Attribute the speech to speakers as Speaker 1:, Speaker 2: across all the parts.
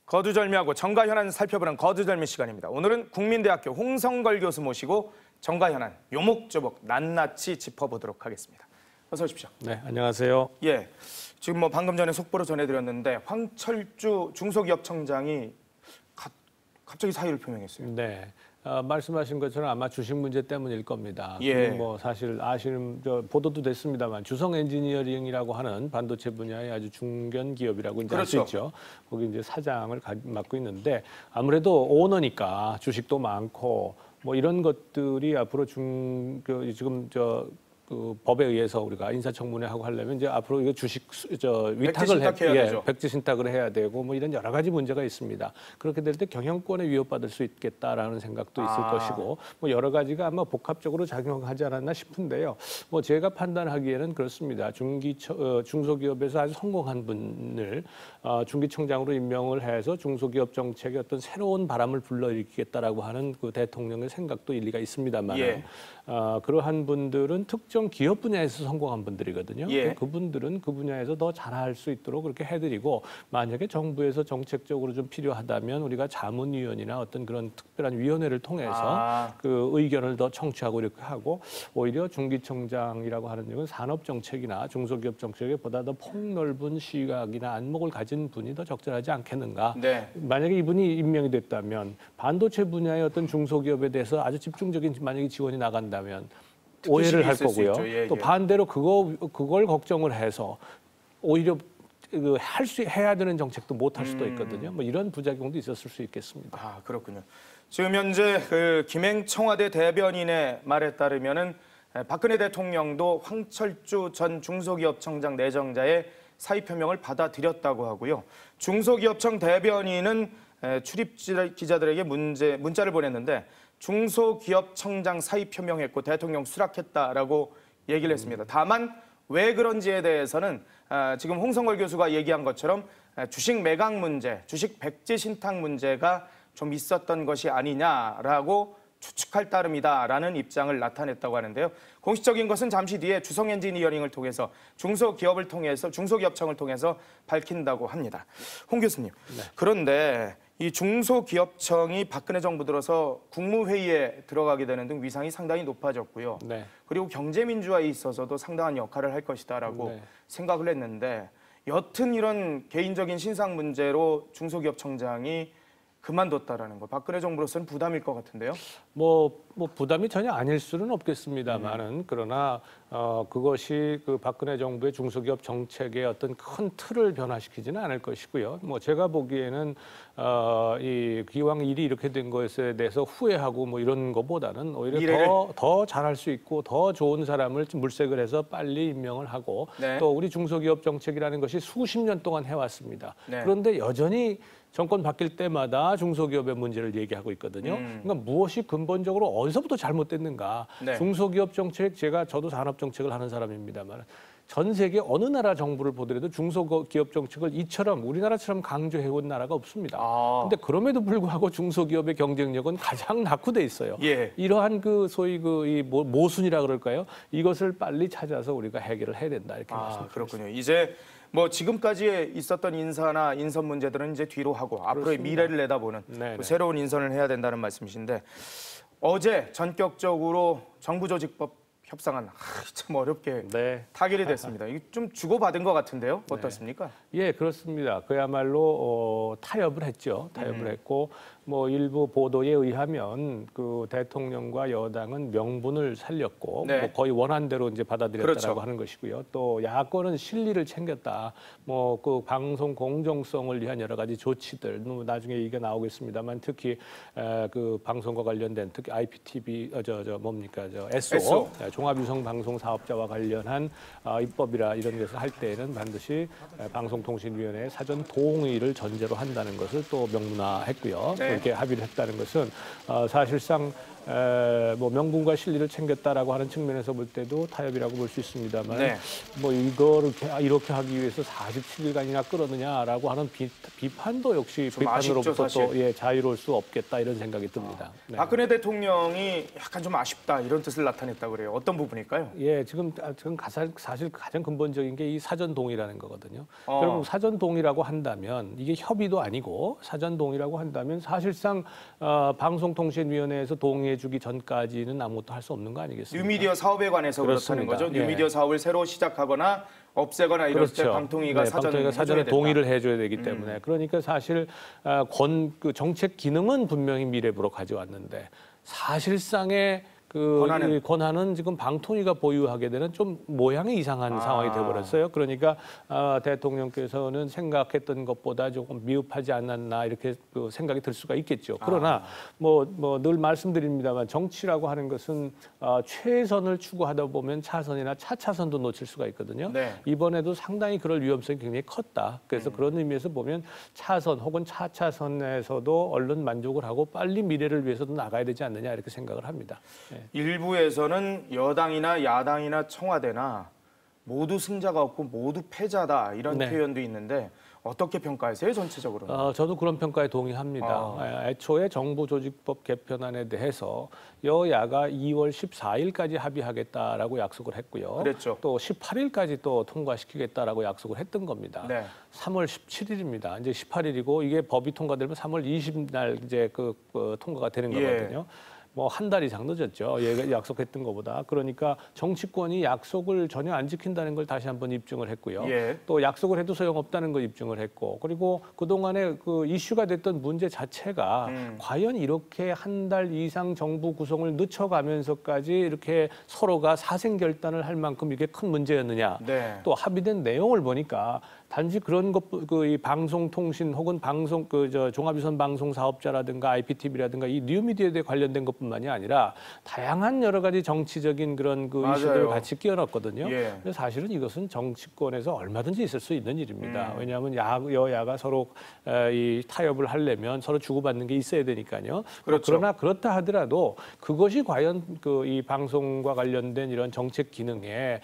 Speaker 1: 거두절미하고 정가현안 살펴보는 거두절미 시간입니다. 오늘은 국민대학교 홍성걸 교수 모시고 정가현안 요목조목 낱낱이 짚어보도록 하겠습니다. 어서 오십시오.
Speaker 2: 네, 안녕하세요.
Speaker 1: 예, 지금 뭐 방금 전에 속보로 전해드렸는데 황철주 중소기업청장이 갑자기 사의를 표명했어요.
Speaker 2: 네. 말씀하신 것처럼 아마 주식 문제 때문일 겁니다.
Speaker 1: 예.
Speaker 2: 뭐 사실 아시는 보도도 됐습니다만 주성 엔지니어링이라고 하는 반도체 분야의 아주 중견 기업이라고 이제 알 수
Speaker 1: 그렇죠.
Speaker 2: 있죠. 거기 이제 사장을 맡고 있는데 아무래도 오너니까 주식도 많고 뭐 이런 것들이 앞으로 지금 그 법에 의해서 우리가 인사청문회 하고 하려면 이제 앞으로 이거 주식 위탁을 백지 신탁을 해야 되고 뭐 이런 여러 가지 문제가 있습니다. 그렇게 될 때 경영권에 위협받을 수 있겠다라는 생각도 있을 것이고 뭐 여러 가지가 아마 복합적으로 작용하지 않았나 싶은데요. 뭐 제가 판단하기에는 그렇습니다. 중소기업에서 아주 성공한 분을 중기청장으로 임명을 해서 중소기업 정책의 어떤 새로운 바람을 불러일으키겠다라고 하는 그 대통령의 생각도 일리가 있습니다만
Speaker 1: 예.
Speaker 2: 그러한 분들은 특정 기업 분야에서 성공한 분들이거든요.
Speaker 1: 예.
Speaker 2: 그분들은 그 분야에서 더 잘할 수 있도록 그렇게 해드리고 만약에 정부에서 정책적으로 좀 필요하다면 우리가 자문위원이나 어떤 그런 특별한 위원회를 통해서 그 의견을 더 청취하고 이렇게 하고 오히려 중기청장이라고 하는 것은 산업정책이나 중소기업 정책에 보다 더 폭넓은 시각이나 안목을 가진 분이 더 적절하지 않겠는가.
Speaker 1: 네.
Speaker 2: 만약에 이분이 임명이 됐다면 반도체 분야의 어떤 중소기업에 대해서 아주 집중적인 만약에 지원이 나간다면 오해를 할 거고요.
Speaker 1: 예,
Speaker 2: 또
Speaker 1: 예.
Speaker 2: 반대로 그걸 걱정을 해서 오히려 해야 되는 정책도 못 할 수도 있거든요. 뭐 이런 부작용도 있었을 수 있겠습니다.
Speaker 1: 아, 그렇군요. 지금 현재 그 김행 청와대 대변인의 말에 따르면은 박근혜 대통령도 황철주 전 중소기업청장 내정자의 사의 표명을 받아들였다고 하고요. 중소기업청 대변인은 출입 기자들에게 문자를 보냈는데 중소기업청장 사의 표명했고 대통령 수락했다라고 얘기를 했습니다. 다만 왜 그런지에 대해서는 지금 홍성걸 교수가 얘기한 것처럼 주식 매각 문제, 주식 백지 신탁 문제가 좀 있었던 것이 아니냐라고 추측할 따름이다라는 입장을 나타냈다고 하는데요. 공식적인 것은 잠시 뒤에 주성 엔지니어링을 통해서 중소기업청을 통해서 밝힌다고 합니다. 홍 교수님, 네. 그런데 이 중소기업청이 박근혜 정부 들어서 국무회의에 들어가게 되는 등 위상이 상당히 높아졌고요.
Speaker 2: 네.
Speaker 1: 그리고 경제민주화에 있어서도 상당한 역할을 할 것이다라고 생각을 했는데 여튼 이런 개인적인 신상 문제로 중소기업청장이 그만뒀다라는 거 박근혜 정부로서는 부담일 것 같은데요.
Speaker 2: 뭐 부담이 전혀 아닐 수는 없겠습니다만은 그러나 그것이 그 박근혜 정부의 중소기업 정책의 어떤 큰 틀을 변화시키지는 않을 것이고요. 뭐 제가 보기에는 이 기왕 일이 이렇게 된 것에 대해서 후회하고 뭐 이런 것보다는 오히려 더 잘할 수 있고 더 좋은 사람을 물색을 해서 빨리 임명을 하고 또 우리 중소기업 정책이라는 것이 수십 년 동안 해왔습니다. 그런데 여전히 정권 바뀔 때마다 중소기업의 문제를 얘기하고 있거든요. 그러니까 무엇이 근본적으로 어디서부터 잘못됐는가. 중소기업 정책, 저도 산업정책을 하는 사람입니다만 전 세계 어느 나라 정부를 보더라도 중소기업 정책을 이처럼 우리나라처럼 강조해온 나라가 없습니다. 근데 그럼에도 불구하고 중소기업의 경쟁력은 가장 낙후돼 있어요. 예. 이러한 그 소위 이 모순이라 그럴까요? 이것을 빨리 찾아서 우리가 해결을 해야 된다 이렇게 말씀드립니다.
Speaker 1: 그렇군요. 이제 뭐 지금까지 있었던 인사나 인선 문제들은 이제 뒤로 하고 앞으로의 미래를 내다보는 새로운 인선을 해야 된다는 말씀이신데 어제 전격적으로 정부조직법 협상안 참 어렵게 타결이 됐습니다. 이게 좀 주고받은 것 같은데요. 어떻습니까?
Speaker 2: 예, 그렇습니다. 그야말로 타협을 했죠. 타협을 했고 뭐 일부 보도에 의하면 그 대통령과 여당은 명분을 살렸고 뭐 거의 원한대로 이제 받아들였다라고 하는 것이고요. 또 야권은 실리를 챙겼다. 뭐 그 방송 공정성을 위한 여러 가지 조치들 나중에 얘기가 나오겠습니다만 특히 그 방송과 관련된 특히 IPTV SO. 종합위성방송사업자와 관련한 입법이라 이런 것을 할 때에는 반드시 방송통신위원회의 사전 동의를 전제로 한다는 것을 또 명문화했고요. 또 이렇게 합의를 했다는 것은 사실상 뭐 명분과 실리를 챙겼다라고 하는 측면에서 볼 때도 타협이라고 볼 수 있습니다만
Speaker 1: 네.
Speaker 2: 뭐 이거를 이렇게 하기 위해서 47일간이나 끌었느냐라고 하는 비판도 역시 비판으로부터
Speaker 1: 아쉽죠,
Speaker 2: 또 예, 자유로울 수 없겠다 이런 생각이 듭니다. 네.
Speaker 1: 박근혜 대통령이 약간 좀 아쉽다 이런 뜻을 나타냈다고 그래요. 어떤 부분일까요?
Speaker 2: 예, 지금 사실 가장 근본적인 게 이 사전 동의라는 거거든요.
Speaker 1: 어.
Speaker 2: 결국 사전 동의라고 한다면 이게 협의도 아니고 사전 동의라고 한다면 사실상 방송통신위원회에서 동의해주기 전까지는 아무것도 할 수 없는 거 아니겠습니까?
Speaker 1: 뉴미디어 사업에 관해서 그렇다는
Speaker 2: 그렇습니다.
Speaker 1: 거죠.
Speaker 2: 예.
Speaker 1: 뉴미디어 사업을 새로 시작하거나 없애거나 이럴 때 방통위가
Speaker 2: 네, 방통위가 사전에
Speaker 1: 해줘야
Speaker 2: 동의를 해줘야 되기 때문에 그러니까 사실 그 정책 기능은 분명히 미래부로 가져왔는데 사실상의 그 권한은 지금 방통위가 보유하게 되는 좀 모양이 이상한 상황이 되어버렸어요. 그러니까 대통령께서는 생각했던 것보다 조금 미흡하지 않았나 이렇게 그 생각이 들 수가 있겠죠. 그러나 뭐 늘 말씀드립니다만 정치라고 하는 것은 최선을 추구하다 보면 차선이나 차차선도 놓칠 수가 있거든요.
Speaker 1: 네.
Speaker 2: 이번에도 상당히 그럴 위험성이 굉장히 컸다. 그래서 그런 의미에서 보면 차선 혹은 차차선에서도 얼른 만족을 하고 빨리 미래를 위해서도 나가야 되지 않느냐 이렇게 생각을 합니다. 네.
Speaker 1: 일부에서는 여당이나 야당이나 청와대나 모두 승자가 없고 모두 패자다 이런
Speaker 2: 네.
Speaker 1: 표현도 있는데 어떻게 평가하세요 전체적으로?
Speaker 2: 저도 그런 평가에 동의합니다. 애초에 정부조직법 개편안에 대해서 여야가 2월 14일까지 합의하겠다라고 약속을 했고요.
Speaker 1: 그랬죠.
Speaker 2: 또 18일까지 또 통과시키겠다라고 약속을 했던 겁니다.
Speaker 1: 네.
Speaker 2: 3월 17일입니다. 이제 18일이고 이게 법이 통과되면 3월 20일 이제 통과가 되는 거거든요. 뭐 한 달 이상 늦었죠. 약속했던 것보다. 그러니까 정치권이 약속을 전혀 안 지킨다는 걸 다시 한번 입증을 했고요. 또 약속을 해도 소용없다는 걸 입증을 했고, 그리고 그동안에 그 이슈가 됐던 문제 자체가 과연 이렇게 한 달 이상 정부 구성을 늦춰가면서까지 이렇게 서로가 사생결단을 할 만큼 이게 큰 문제였느냐.
Speaker 1: 네.
Speaker 2: 또 합의된 내용을 보니까 단지 그런 것, 이 방송통신 혹은 종합유선 방송 사업자라든가 IPTV라든가 이 뉴미디어에 관련된 것뿐만이 아니라 다양한 여러 가지 정치적인 그런 그 이슈들을 같이 끼워넣었거든요. 근데 사실은 이것은 정치권에서 얼마든지 있을 수 있는 일입니다. 왜냐하면 여야가 서로 이 타협을 하려면 서로 주고받는 게 있어야 되니까요.
Speaker 1: 그렇죠.
Speaker 2: 그러나 그렇다 하더라도 그것이 과연 이 방송과 관련된 이런 정책 기능에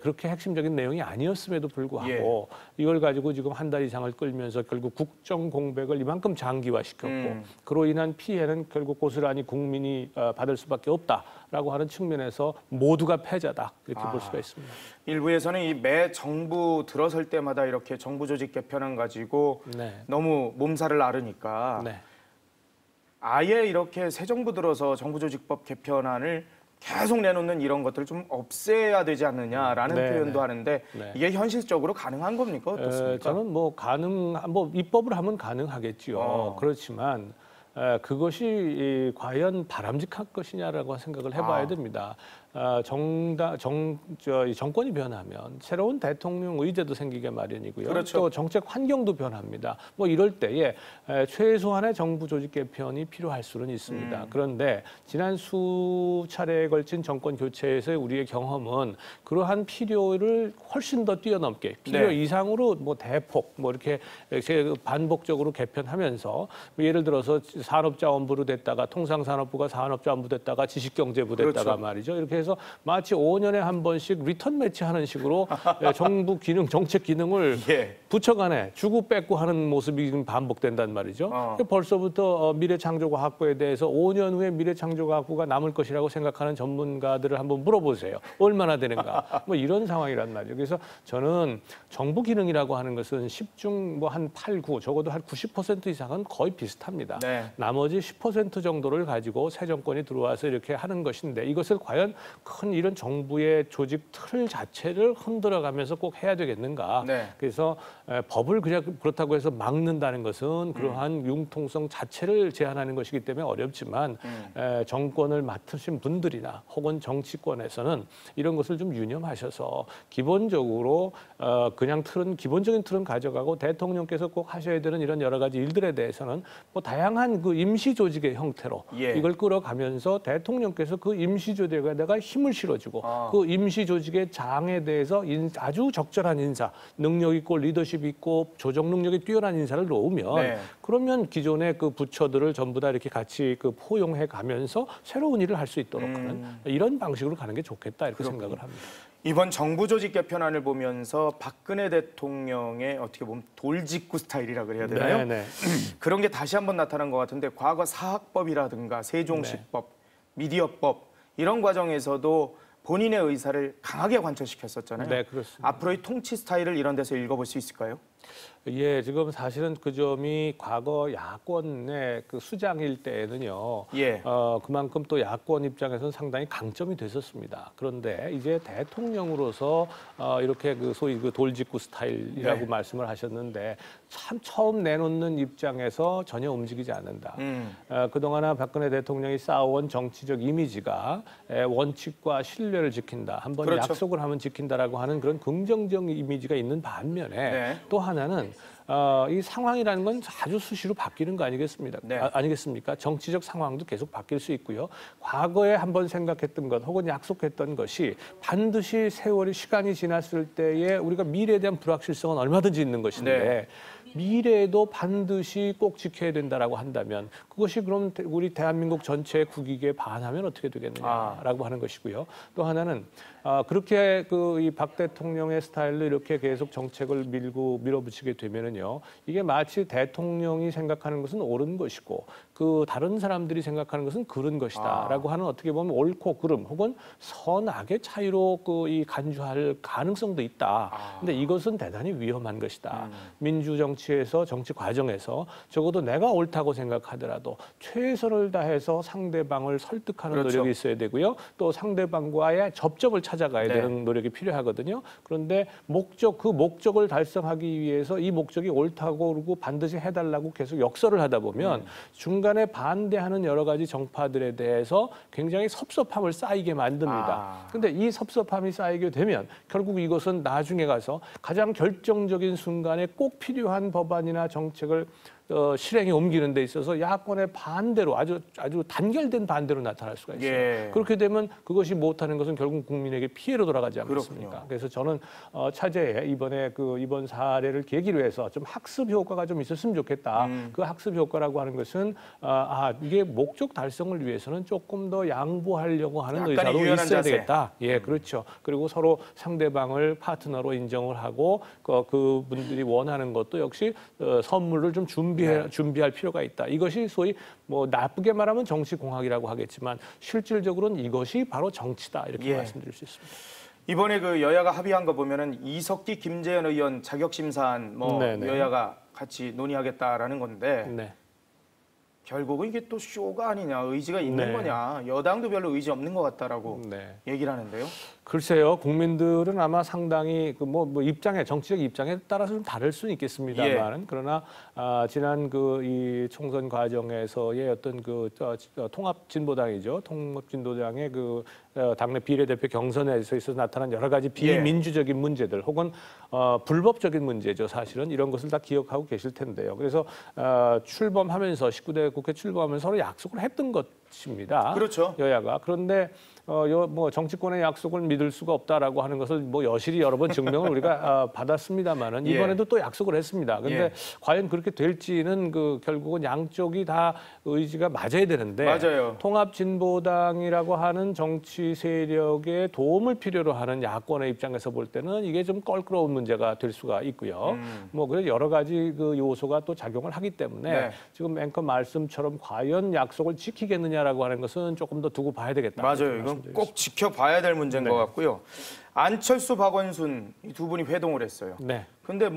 Speaker 2: 그렇게 핵심적인 내용이 아니었음에도 불구하고 이걸 가지고 지금 한 달 이상을 끌면서 결국 국정 공백을 이만큼 장기화시켰고 그로 인한 피해는 결국 고스란히 국민이 받을 수밖에 없다라고 하는 측면에서 모두가 패자다 이렇게 볼 수가 있습니다.
Speaker 1: 일부에서는 이 매 정부 들어설 때마다 이렇게 정부 조직 개편안 가지고 너무 몸살을 앓으니까 아예 이렇게 새 정부 들어서 정부조직법 개편안을 계속 내놓는 이런 것들을 좀 없애야 되지 않느냐라는 표현도 하는데 이게 현실적으로 가능한 겁니까? 어떻습니까?
Speaker 2: 저는 뭐 입법을 하면 가능하겠지요. 그렇지만 그것이 과연 바람직한 것이냐라고 생각을 해봐야 됩니다. 정권이 변하면 새로운 대통령 의제도 생기게 마련이고요.
Speaker 1: 그렇죠.
Speaker 2: 또 정책 환경도 변합니다. 뭐 이럴 때에 최소한의 정부 조직 개편이 필요할 수는 있습니다. 그런데 지난 수차례에 걸친 정권 교체에서의 우리의 경험은 그러한 필요를 훨씬 더 뛰어넘게 필요 이상으로 뭐 대폭 뭐 이렇게 반복적으로 개편하면서 뭐 예를 들어서 산업자원부로 됐다가 통상산업부가 산업자원부 됐다가 지식경제부 됐다가 말이죠. 이렇게 해서 마치 5년에 한 번씩 리턴 매치하는 식으로 정부 기능, 정책 기능을 부처 간에 주고 뺏고 하는 모습이 지금 반복된단 말이죠. 벌써부터 미래창조과학부에 대해서 5년 후에 미래창조과학부가 남을 것이라고 생각하는 전문가들을 한번 물어보세요. 얼마나 되는가. 뭐 이런 상황이란 말이죠. 그래서 저는 정부 기능이라고 하는 것은 10중 뭐 한 8, 9 적어도 한 90% 이상은 거의 비슷합니다. 나머지 10% 정도를 가지고 새 정권이 들어와서 이렇게 하는 것인데 이것을 과연 큰 이런 정부의 조직 틀 자체를 흔들어가면서 꼭 해야 되겠는가. 그래서 법을 그냥 그렇다고 해서 막는다는 것은 그러한 융통성 자체를 제한하는 것이기 때문에 어렵지만 정권을 맡으신 분들이나 혹은 정치권에서는 이런 것을 좀 유념하셔서 기본적으로 그냥 기본적인 틀은 가져가고 대통령께서 꼭 하셔야 되는 이런 여러 가지 일들에 대해서는 뭐 다양한 약간 그 임시 조직의 형태로
Speaker 1: 예.
Speaker 2: 이걸 끌어가면서 대통령께서 그 임시 조직에다가 힘을 실어주고 그 임시 조직의 장에 대해서 아주 적절한 인사, 능력 있고 리더십 있고 조정 능력이 뛰어난 인사를 놓으면
Speaker 1: 네.
Speaker 2: 그러면 기존의 그 부처들을 전부 다 이렇게 같이 그 포용해 가면서 새로운 일을 할 수 있도록 하는 이런 방식으로 가는 게 좋겠다 이렇게 생각을 합니다.
Speaker 1: 이번 정부 조직 개편안을 보면서 박근혜 대통령의 어떻게 보면 돌직구 스타일이라 그래야 되나요?
Speaker 2: 네네.
Speaker 1: 그런 게 다시 한번 나타난 것 같은데 과거 사학법이라든가 세종시법, 미디어법 이런 과정에서도 본인의 의사를 강하게 관철시켰었잖아요.
Speaker 2: 네, 그렇습니다.
Speaker 1: 앞으로의 통치 스타일을 이런 데서 읽어볼 수 있을까요?
Speaker 2: 예, 지금 사실은 그 점이 과거 야권의 그 수장일 때에는요,
Speaker 1: 예.
Speaker 2: 그만큼 또 야권 입장에서는 상당히 강점이 됐었습니다. 그런데 이제 대통령으로서 이렇게 그 소위 그 돌직구 스타일이라고
Speaker 1: 네.
Speaker 2: 말씀을 하셨는데 참 처음 내놓는 입장에서 전혀 움직이지 않는다. 그동안 박근혜 대통령이 쌓아온 정치적 이미지가 원칙과 신뢰를 지킨다. 한번
Speaker 1: 그렇죠.
Speaker 2: 약속을 하면 지킨다라고 하는 그런 긍정적 이미지가 있는 반면에
Speaker 1: 네.
Speaker 2: 또 하나는 이 상황이라는 건 아주 수시로 바뀌는 거 아니겠습니까?
Speaker 1: 네.
Speaker 2: 아니겠습니까? 정치적 상황도 계속 바뀔 수 있고요. 과거에 한번 생각했던 것 혹은 약속했던 것이 반드시 세월이 시간이 지났을 때에 우리가 미래에 대한 불확실성은 얼마든지 있는 것인데
Speaker 1: 네.
Speaker 2: 미래에도 반드시 꼭 지켜야 된다라고 한다면 그것이 그럼 우리 대한민국 전체의 국익에 반하면 어떻게 되겠느냐라고 하는 것이고요. 또 하나는 그렇게 그 이 박 대통령의 스타일로 이렇게 계속 정책을 밀어붙이게 되면은요, 이게 마치 대통령이 생각하는 것은 옳은 것이고 그 다른 사람들이 생각하는 것은 그른 것이다라고 하는 어떻게 보면 옳고 그름 혹은 선악의 차이로 그 이 간주할 가능성도 있다. 근데 이것은 대단히 위험한 것이다. 민주 정치에서 정치 과정에서 적어도 내가 옳다고 생각하더라도 최선을 다해서 상대방을 설득하는
Speaker 1: 그렇죠.
Speaker 2: 노력이 있어야 되고요. 또 상대방과의 접점을 찾아가야
Speaker 1: 네.
Speaker 2: 되는 노력이 필요하거든요. 그런데 그 목적을 달성하기 위해서 이 목적이 옳다고 그러고 반드시 해달라고 계속 역설을 하다 보면 중간에 반대하는 여러 가지 정파들에 대해서 굉장히 섭섭함을 쌓이게 만듭니다. 그런데 이 섭섭함이 쌓이게 되면 결국 이것은 나중에 가서 가장 결정적인 순간에 꼭 필요한 법안이나 정책을 실행에 옮기는 데 있어서 야권의 반대로 아주 단결된 반대로 나타날 수가 있어요.
Speaker 1: 예.
Speaker 2: 그렇게 되면 그것이 못하는 것은 결국 국민에게 피해로 돌아가지 않겠습니까?
Speaker 1: 그렇군요.
Speaker 2: 그래서 저는 차제에 이번 사례를 계기로 해서 좀 학습 효과가 좀 있었으면 좋겠다. 그 학습 효과라고 하는 것은 이게 목적 달성을 위해서는 조금 더 양보하려고 하는
Speaker 1: 약간의
Speaker 2: 의사로
Speaker 1: 유연한
Speaker 2: 있어야
Speaker 1: 자세.
Speaker 2: 되겠다. 예, 그렇죠. 그리고 서로 상대방을 파트너로 인정을 하고 그분들이 원하는 것도 역시 선물을 좀 준비할 필요가 있다. 이것이 소위 뭐 나쁘게 말하면 정치공학이라고 하겠지만 실질적으로는 이것이 바로 정치다. 이렇게
Speaker 1: 예.
Speaker 2: 말씀드릴 수 있습니다.
Speaker 1: 이번에 그 여야가 합의한 거 보면은 이석기, 김재현 의원 자격심사안
Speaker 2: 네네.
Speaker 1: 여야가 같이 논의하겠다라는 건데
Speaker 2: 네.
Speaker 1: 결국은 이게 또 쇼가 아니냐, 의지가 있는
Speaker 2: 네.
Speaker 1: 거냐, 여당도 별로 의지 없는 것 같다라고
Speaker 2: 네.
Speaker 1: 얘기를 하는데요.
Speaker 2: 글쎄요, 국민들은 아마 상당히 정치적 입장에 따라서 좀 다를 수는 있겠습니다만, 그러나 지난 이 총선 과정에서의 어떤 통합진보당이죠, 통합진보당의 당내 비례대표 경선에서 나타난 여러 가지 비민주적인 문제들 혹은 불법적인 문제죠, 사실은 이런 것을 다 기억하고 계실 텐데요. 그래서 출범하면서 19대 국회 출범하면서 서로 약속을 했던 것입니다.
Speaker 1: 그렇죠.
Speaker 2: 여야가. 그런데 정치권의 약속을 믿을 수가 없다라고 하는 것을 여실히 여러 번 증명을 우리가 받았습니다만은 이번에도 또 약속을 했습니다. 그런데 과연 그렇게 될지는 결국은 양쪽이 다 의지가 맞아야 되는데
Speaker 1: 맞아요.
Speaker 2: 통합진보당이라고 하는 정치 세력의 도움을 필요로 하는 야권의 입장에서 볼 때는 이게 좀 껄끄러운 문제가 될 수가 있고요. 그래서 여러 가지 요소가 또 작용을 하기 때문에 지금 앵커 말씀처럼 과연 약속을 지키겠느냐라고 하는 것은 조금 더 두고 봐야 되겠다.
Speaker 1: 맞아요. 이건 꼭 지켜봐야 될 문제인 것 같고요. 안철수, 박원순 이 두 분이 회동을 했어요.
Speaker 2: 네.
Speaker 1: 근데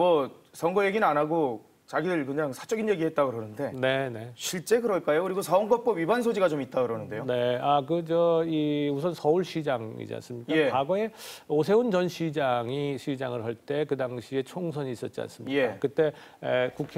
Speaker 1: 선거 얘기는 안 하고 자기들 그냥 사적인 얘기했다 그러는데
Speaker 2: 네.
Speaker 1: 실제 그럴까요? 그리고 선거법 위반 소지가 좀 있다 그러는데요.
Speaker 2: 네, 우선 서울시장이지 않습니까?
Speaker 1: 예.
Speaker 2: 과거에 오세훈 전 시장이 시장을 할 때 그 당시에 총선이 있었지 않습니까?
Speaker 1: 예.
Speaker 2: 그때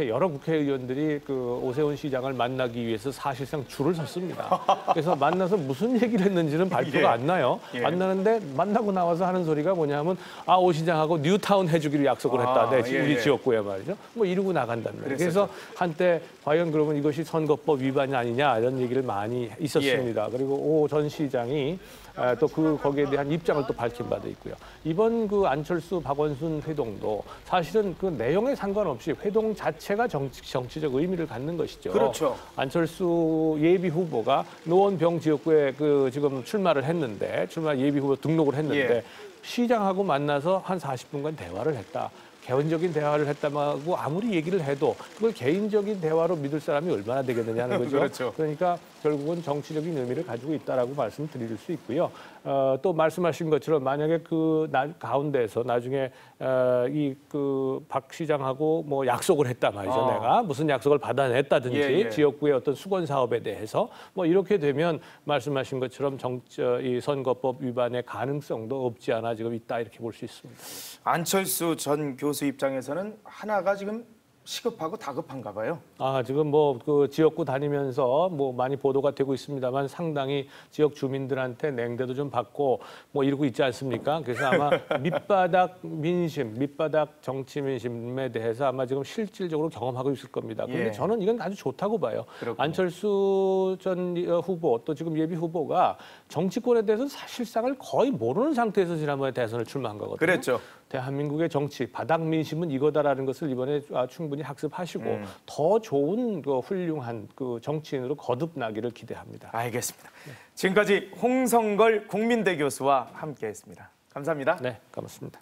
Speaker 2: 여러 국회의원들이 오세훈 시장을 만나기 위해서 사실상 줄을 섰습니다. 그래서 만나서 무슨 얘기를 했는지는 발표가 안 나요. 안 나는데 만나고 나와서 하는 소리가 뭐냐면 오 시장하고 뉴타운 해주기로 약속을 했다. 우리 지역구에 말이죠. 이러고 나가지 나간단 말이에요. 그래서 한때 과연 그러면 이것이 선거법 위반이 아니냐 이런 얘기를 많이 있었습니다. 그리고 오 전 시장이 또 거기에 대한 입장을 또 밝힌 바도 있고요. 이번 그 안철수 박원순 회동도 사실은 그 내용에 상관없이 회동 자체가 정치적 의미를 갖는 것이죠.
Speaker 1: 그렇죠.
Speaker 2: 안철수 예비 후보가 노원병 지역구에 그 지금 출마를 했는데 출마 예비 후보 등록을 했는데 시장하고 만나서 한 40분간 대화를 했다. 개인적인 대화를 했다고 아무리 얘기를 해도 그걸 개인적인 대화로 믿을 사람이 얼마나 되겠느냐는 거죠.
Speaker 1: 그렇죠.
Speaker 2: 그러니까 결국은 정치적인 의미를 가지고 있다라고 말씀드릴 수 있고요. 또 말씀하신 것처럼 만약에 그 가운데에서 나중에 이 그 박 시장하고 뭐 약속을 했다 말이죠. 내가 무슨 약속을 받아냈다든지 지역구의 어떤 수건 사업에 대해서 뭐 이렇게 되면 말씀하신 것처럼 이 선거법 위반의 가능성도 없지 않아 지금 있다 이렇게 볼 수 있습니다.
Speaker 1: 안철수 전 교수 입장에서는 하나가 지금 시급하고 다급한가 봐요.
Speaker 2: 지금 뭐 그 지역구 다니면서 뭐 많이 보도가 되고 있습니다만 상당히 지역 주민들한테 냉대도 좀 받고 뭐 이러고 있지 않습니까? 그래서 아마 밑바닥 정치 민심에 대해서 아마 지금 실질적으로 경험하고 있을 겁니다. 근데 저는 이건 아주 좋다고 봐요. 그렇군요. 안철수 전 후보 또 지금 예비 후보가 정치권에 대해서 사실상을 거의 모르는 상태에서 지난번에 대선을 출마한 거거든요.
Speaker 1: 그랬죠.
Speaker 2: 대한민국의 정치, 바닥 민심은 이거다라는 것을 이번에 충분히 학습하시고 더 좋은 훌륭한 그 정치인으로 거듭나기를 기대합니다.
Speaker 1: 알겠습니다. 지금까지 홍성걸 국민대 교수와 함께했습니다. 감사합니다.
Speaker 2: 네, 고맙습니다.